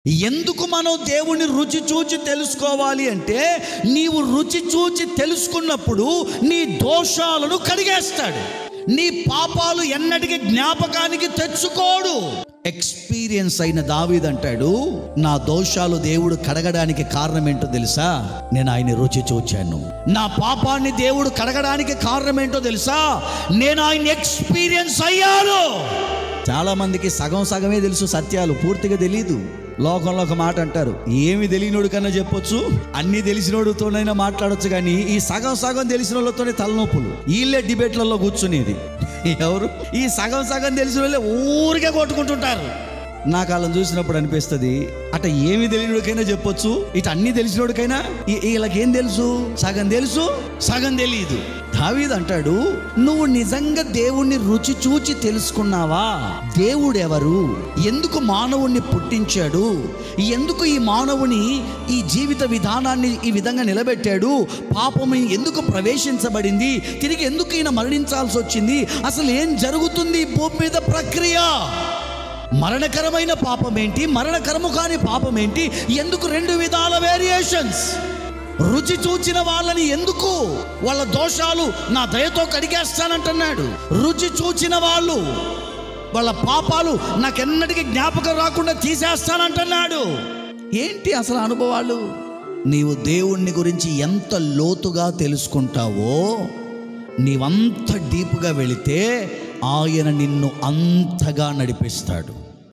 ఎందుకు మనం దేవుని రుచి చూచి తెలుసుకోవాలి అంటే, నీవు రుచి చూచి తెలుసుకున్నప్పుడు నీ దోషాలను కడిగేస్తాడు, నీ పాపాలు ఎన్నటికీ జ్ఞాపకానికి తెచ్చుకోడు. ఎక్స్పీరియన్స్ అయిన దావీదు అంటాడు, నా దోషాలు దేవుడు కడగడానికి కారణం ఏంటో తెలుసా? నేను ఆయన రుచి చూచాను. నా పాపాన్ని దేవుడు కడగడానికి కారణం ఏంటో తెలుసా? నేను ఆయన ఎక్స్పీరియన్స్ అయ్యాను. చాలా మందికి సగం సగమే తెలుసు, సత్యాలు పూర్తిగా తెలీదు. లోకంలో ఒక మాట అంటారు, ఏమి తెలియనోడు కన్నా చెప్పొచ్చు, అన్ని తెలిసినోడుతోనైనా మాట్లాడొచ్చు, కానీ ఈ సగం సగం తెలిసిన వాళ్ళతోనే తలనొప్పులు. వీళ్ళే డిబేట్లలో కూర్చునేది ఎవరు? ఈ సగం సగం తెలిసిన వాళ్ళే ఊరికే కొట్టుకుంటుంటారు. నాకు వాళ్ళని చూసినప్పుడు అనిపిస్తుంది, అట ఏమి తెలియనోడికైనా చెప్పొచ్చు, ఇటు అన్ని తెలిసినోడికైనా వీళ్ళకేం తెలుసు? సగం తెలుసు, సగం తెలియదు. దావీదు అంటాడు, నువ్వు నిజంగా దేవుణ్ణి రుచి చూచి తెలుసుకున్నావా? దేవుడు ఎవరు? ఎందుకు మానవుణ్ణి పుట్టించాడు? ఎందుకు ఈ మానవుని ఈ జీవిత విధానాన్ని ఈ విధంగా నిలబెట్టాడు? పాపం ఎందుకు ప్రవేశించబడింది? తిరిగి ఎందుకు ఈయన మరణించాల్సి వచ్చింది? అసలు ఏం జరుగుతుంది ఈ భూమి మీద ప్రక్రియ? మరణకరమైన పాపం ఏంటి, మరణకరము కాని పాపం ఏంటి? ఎందుకు రెండు విధాల వేరియేషన్స్? రుచి చూచిన వాళ్ళని ఎందుకు వాళ్ళ దోషాలు నా దయతో కడిగేస్తానంటున్నాడు? రుచి చూచిన వాళ్ళు వాళ్ళ పాపాలు నాకెన్నటికీ జ్ఞాపకం రాకుండా తీసేస్తానంటున్నాడు. ఏంటి అసలు అనుభవాలు? నీవు దేవుణ్ణి గురించి ఎంత లోతుగా తెలుసుకుంటావో, నీవంత డీప్గా వెళితే ఆయన నిన్ను అంతగా నడిపిస్తాడు.